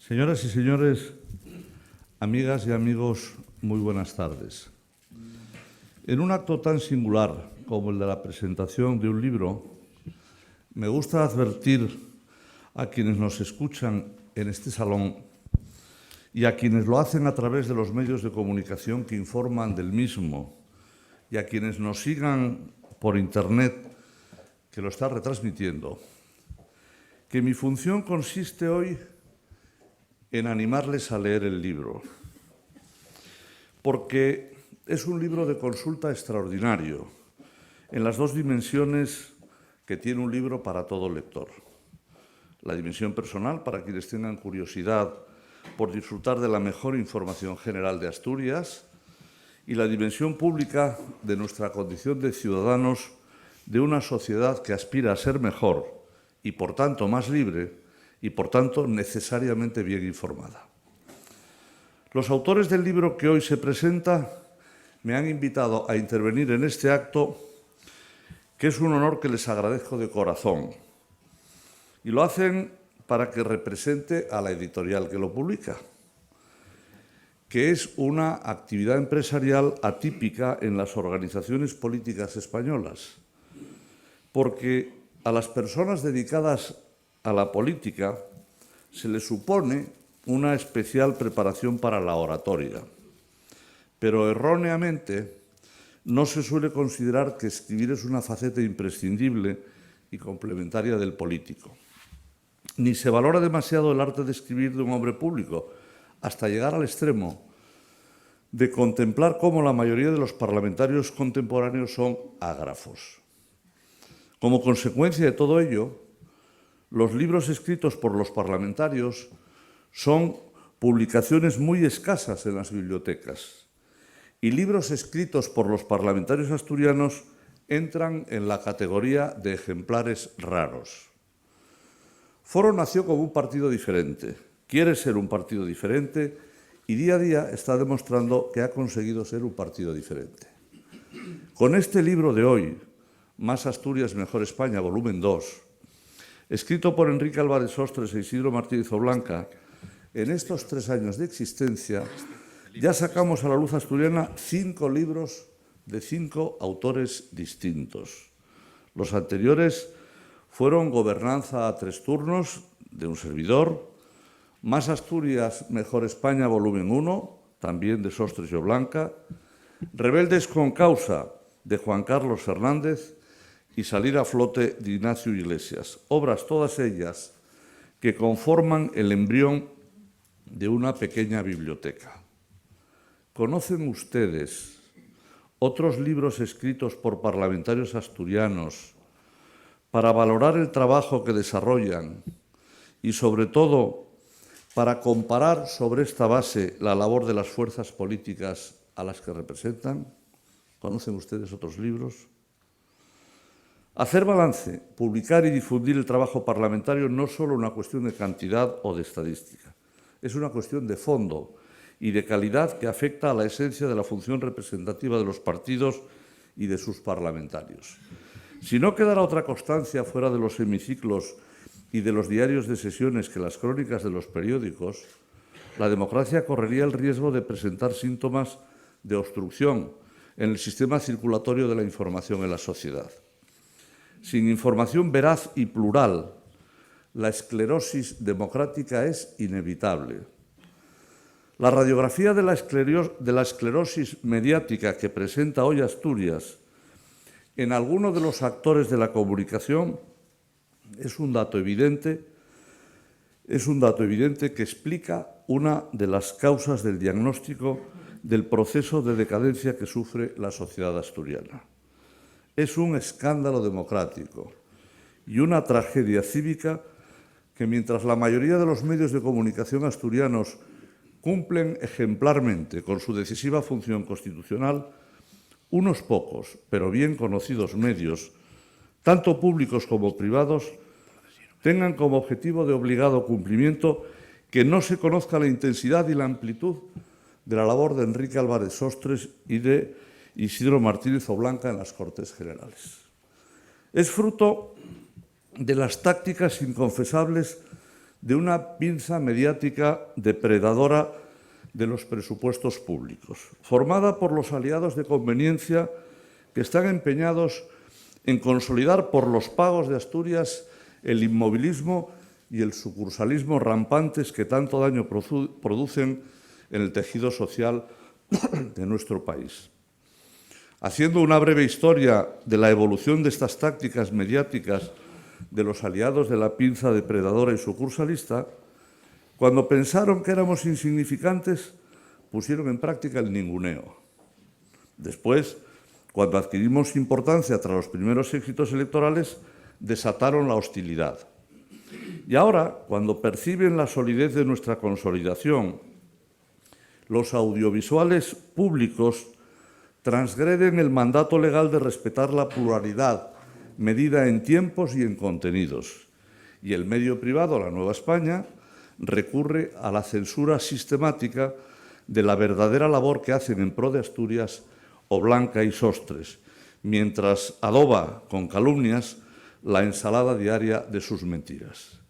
Señoras y señores, amigas y amigos, muy buenas tardes. En un acto tan singular como el de la presentación de un libro, me gusta advertir a quienes nos escuchan en este salón y a quienes lo hacen a través de los medios de comunicación que informan del mismo y a quienes nos sigan por Internet, que lo está retransmitiendo, que mi función consiste hoy en animarles a leer el libro, porque es un libro de consulta extraordinario, en las dos dimensiones que tiene un libro para todo lector. La dimensión personal, para quienes tengan curiosidad por disfrutar de la mejor información general de Asturias, y la dimensión pública de nuestra condición de ciudadanos de una sociedad que aspira a ser mejor y, por tanto, más libre y, por tanto, necesariamente bien informada. Los autores del libro que hoy se presenta me han invitado a intervenir en este acto, que es un honor que les agradezco de corazón. Y lo hacen para que represente a la editorial que lo publica, que es una actividad empresarial atípica en las organizaciones políticas españolas, porque a las personas dedicadas a la política se les supone una especial preparación para la oratoria, pero erróneamente no se suele considerar que escribir es una faceta imprescindible y complementaria del político. Ni se valora demasiado el arte de escribir de un hombre público, hasta llegar al extremo de contemplar cómo la mayoría de los parlamentarios contemporáneos son ágrafos. Como consecuencia de todo ello, los libros escritos por los parlamentarios son publicaciones muy escasas en las bibliotecas y libros escritos por los parlamentarios asturianos entran en la categoría de ejemplares raros. Foro nació como un partido diferente, quiere ser un partido diferente y día a día está demostrando que ha conseguido ser un partido diferente. Con este libro de hoy, Más Asturias, Mejor España, volumen 2, escrito por Enrique Álvarez Sostres e Isidro Martínez Oblanca, en estos 3 años de existencia ya sacamos a la luz asturiana 5 libros de 5 autores distintos. Los anteriores fueron Gobernanza a 3 turnos, de un servidor, Más Asturias, Mejor España, volumen 1, también de Sostres y Oblanca, Rebeldes con Causa, de Juan Carlos Fernández, y Salir a flote, de Ignacio Iglesias. Obras todas ellas que conforman el embrión de una pequeña biblioteca. ¿Conocen ustedes otros libros escritos por parlamentarios asturianos para valorar el trabajo que desarrollan y, sobre todo, para comparar sobre esta base la labor de las fuerzas políticas a las que representan? ¿Conocen ustedes otros libros? Hacer balance, publicar y difundir el trabajo parlamentario no es solo una cuestión de cantidad o de estadística, es una cuestión de fondo y de calidad que afecta a la esencia de la función representativa de los partidos y de sus parlamentarios. Si no quedara otra constancia fuera de los hemiciclos y de los diarios de sesiones que las crónicas de los periódicos, la democracia correría el riesgo de presentar síntomas de obstrucción en el sistema circulatorio de la información en la sociedad. Sin información veraz y plural, la esclerosis democrática es inevitable. La radiografía de la esclerosis mediática que presenta hoy Asturias en alguno de los actores de la comunicación es un dato evidente que explica una de las causas del diagnóstico del proceso de decadencia que sufre la sociedad asturiana. Es un escándalo democrático y una tragedia cívica que, mientras la mayoría de los medios de comunicación asturianos cumplen ejemplarmente con su decisiva función constitucional, unos pocos, pero bien conocidos medios, tanto públicos como privados, tengan como objetivo de obligado cumplimiento que no se conozca la intensidad y la amplitud de la labor de Enrique Álvarez Sostres y de Isidro Martínez Oblanca en las Cortes Generales. Es fruto de las tácticas inconfesables de una pinza mediática depredadora de los presupuestos públicos, formada por los aliados de conveniencia que están empeñados en consolidar por los pagos de Asturias el inmovilismo y el sucursalismo rampantes que tanto daño producen en el tejido social de nuestro país. Haciendo una breve historia de la evolución de estas tácticas mediáticas de los aliados de la pinza depredadora y sucursalista, cuando pensaron que éramos insignificantes, pusieron en práctica el ninguneo. Después, cuando adquirimos importancia tras los primeros éxitos electorales, desataron la hostilidad. Y ahora, cuando perciben la solidez de nuestra consolidación, los audiovisuales públicos transgreden el mandato legal de respetar la pluralidad medida en tiempos y en contenidos. Y el medio privado, la Nueva España, recurre a la censura sistemática de la verdadera labor que hacen en pro de Asturias Oblanca y Sostres, mientras adoba con calumnias la ensalada diaria de sus mentiras.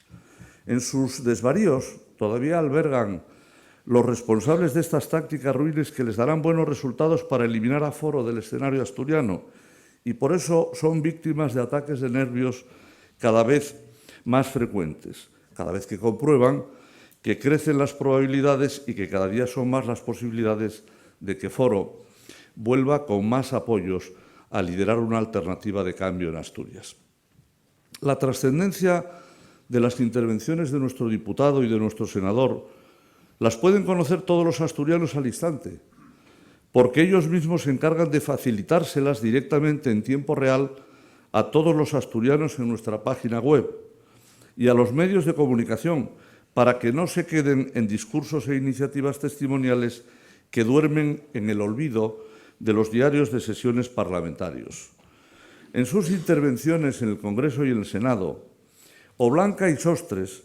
En sus desvaríos todavía albergan los responsables de estas tácticas ruines que les darán buenos resultados para eliminar a Foro del escenario asturiano y por eso son víctimas de ataques de nervios cada vez más frecuentes, cada vez que comprueban que crecen las probabilidades y que cada día son más las posibilidades de que Foro vuelva con más apoyos a liderar una alternativa de cambio en Asturias. La trascendencia de las intervenciones de nuestro diputado y de nuestro senador las pueden conocer todos los asturianos al instante, porque ellos mismos se encargan de facilitárselas directamente en tiempo real a todos los asturianos en nuestra página web y a los medios de comunicación, para que no se queden en discursos e iniciativas testimoniales que duermen en el olvido de los diarios de sesiones parlamentarios. En sus intervenciones en el Congreso y en el Senado, Oblanca y Sostres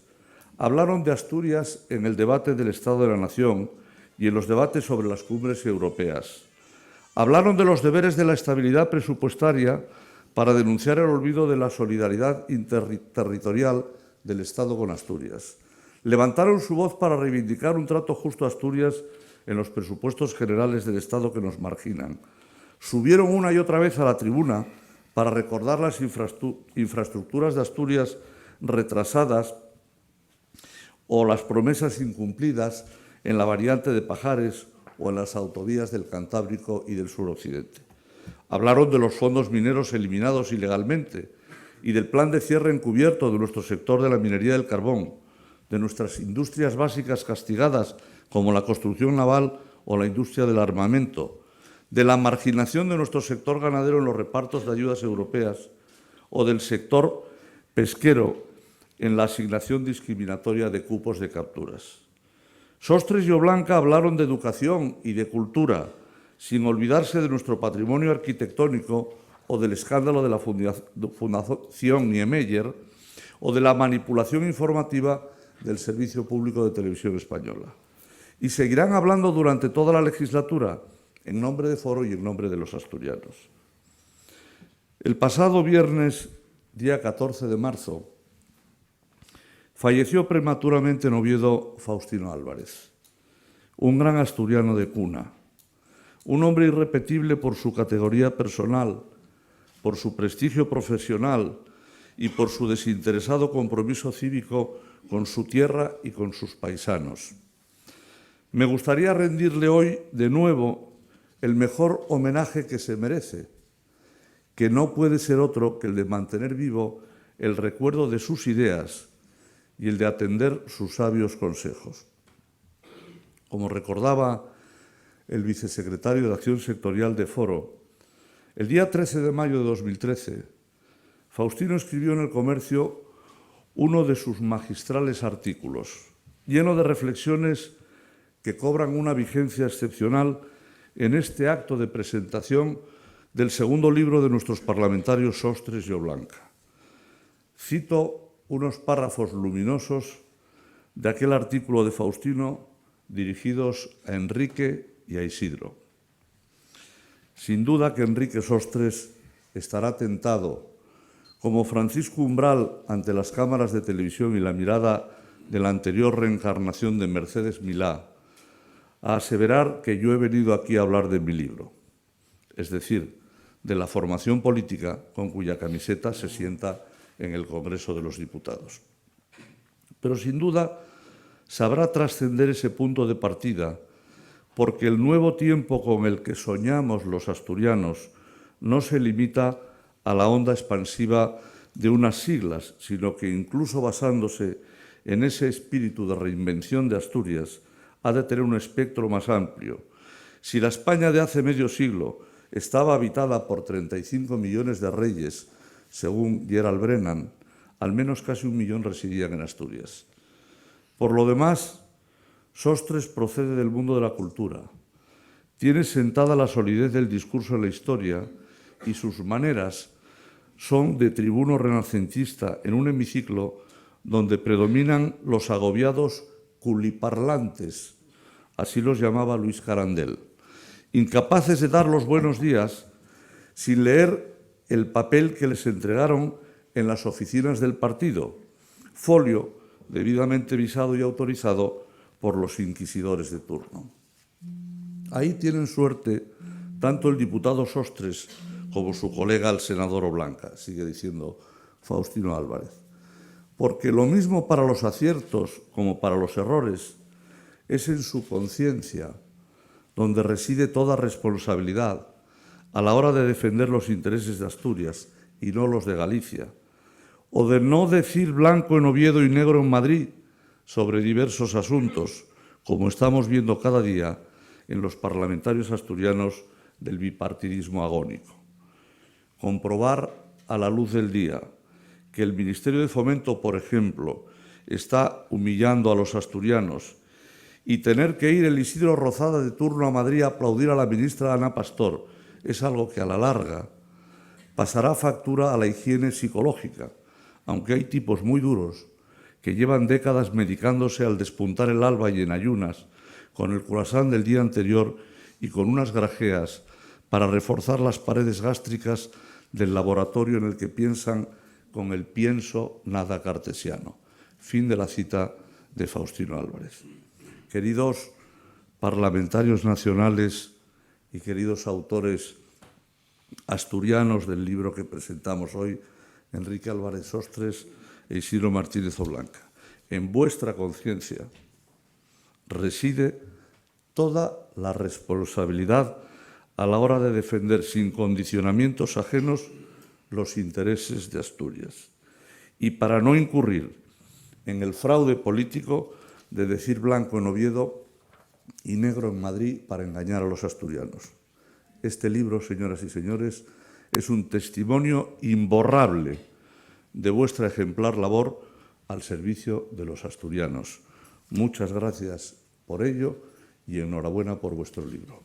hablaron de Asturias en el debate del Estado de la Nación y en los debates sobre las cumbres europeas. Hablaron de los deberes de la estabilidad presupuestaria para denunciar el olvido de la solidaridad interterritorial del Estado con Asturias. Levantaron su voz para reivindicar un trato justo a Asturias en los presupuestos generales del Estado que nos marginan. Subieron una y otra vez a la tribuna para recordar las infraestructuras de Asturias retrasadas o las promesas incumplidas en la variante de Pajares o en las autovías del Cantábrico y del suroccidente. Hablaron de los fondos mineros eliminados ilegalmente y del plan de cierre encubierto de nuestro sector de la minería del carbón, de nuestras industrias básicas castigadas como la construcción naval o la industria del armamento, de la marginación de nuestro sector ganadero en los repartos de ayudas europeas o del sector pesquero en la asignación discriminatoria de cupos de capturas. Sostres y Oblanca hablaron de educación y de cultura, sin olvidarse de nuestro patrimonio arquitectónico o del escándalo de la Fundación Niemeyer o de la manipulación informativa del Servicio Público de Televisión Española. Y seguirán hablando durante toda la legislatura, en nombre de Foro y en nombre de los asturianos. El pasado viernes, día 14 de marzo, falleció prematuramente en Oviedo Faustino Álvarez, un gran asturiano de cuna, un hombre irrepetible por su categoría personal, por su prestigio profesional y por su desinteresado compromiso cívico con su tierra y con sus paisanos. Me gustaría rendirle hoy de nuevo el mejor homenaje que se merece, que no puede ser otro que el de mantener vivo el recuerdo de sus ideas y el de atender sus sabios consejos. Como recordaba el vicesecretario de Acción Sectorial de Foro, el día 13 de mayo de 2013, Faustino escribió en El Comercio uno de sus magistrales artículos, lleno de reflexiones que cobran una vigencia excepcional en este acto de presentación del segundo libro de nuestros parlamentarios Sostres y Oblanca. Cito unos párrafos luminosos de aquel artículo de Faustino dirigidos a Enrique y a Isidro. Sin duda que Enrique Sostres estará tentado, como Francisco Umbral ante las cámaras de televisión y la mirada de la anterior reencarnación de Mercedes Milá, a aseverar que yo he venido aquí a hablar de mi libro, es decir, de la formación política con cuya camiseta se sienta en el Congreso de los Diputados. Pero sin duda sabrá trascender ese punto de partida, porque el nuevo tiempo con el que soñamos los asturianos no se limita a la onda expansiva de unas siglas, sino que incluso basándose en ese espíritu de reinvención de Asturias, ha de tener un espectro más amplio. Si la España de hace medio siglo estaba habitada por 35 millones de reyes, según Gerald Brennan, al menos casi 1 millón residían en Asturias. Por lo demás, Sostres procede del mundo de la cultura. Tiene sentada la solidez del discurso en la historia y sus maneras son de tribuno renacentista en un hemiciclo donde predominan los agobiados culiparlantes, así los llamaba Luis Carandel, incapaces de dar los buenos días sin leer el papel que les entregaron en las oficinas del partido, folio debidamente visado y autorizado por los inquisidores de turno. Ahí tienen suerte tanto el diputado Sostres como su colega el senador Oblanca, sigue diciendo Faustino Álvarez. Porque lo mismo para los aciertos como para los errores es en su conciencia donde reside toda responsabilidad a la hora de defender los intereses de Asturias y no los de Galicia, o de no decir blanco en Oviedo y negro en Madrid sobre diversos asuntos, como estamos viendo cada día en los parlamentarios asturianos del bipartidismo agónico. Comprobar a la luz del día que el Ministerio de Fomento, por ejemplo, está humillando a los asturianos y tener que ir el Isidro Rozada de turno a Madrid a aplaudir a la ministra Ana Pastor es algo que a la larga pasará factura a la higiene psicológica, aunque hay tipos muy duros que llevan décadas medicándose al despuntar el alba y en ayunas, con el croissant del día anterior y con unas grajeas para reforzar las paredes gástricas del laboratorio en el que piensan con el pienso nada cartesiano. Fin de la cita de Faustino Álvarez. Queridos parlamentarios nacionales y queridos autores asturianos del libro que presentamos hoy, Enrique Álvarez Sostres e Isidro Martínez Oblanca, en vuestra conciencia reside toda la responsabilidad a la hora de defender sin condicionamientos ajenos los intereses de Asturias y para no incurrir en el fraude político de decir blanco en Oviedo y negro en Madrid para engañar a los asturianos. Este libro, señoras y señores, es un testimonio imborrable de vuestra ejemplar labor al servicio de los asturianos. Muchas gracias por ello y enhorabuena por vuestro libro.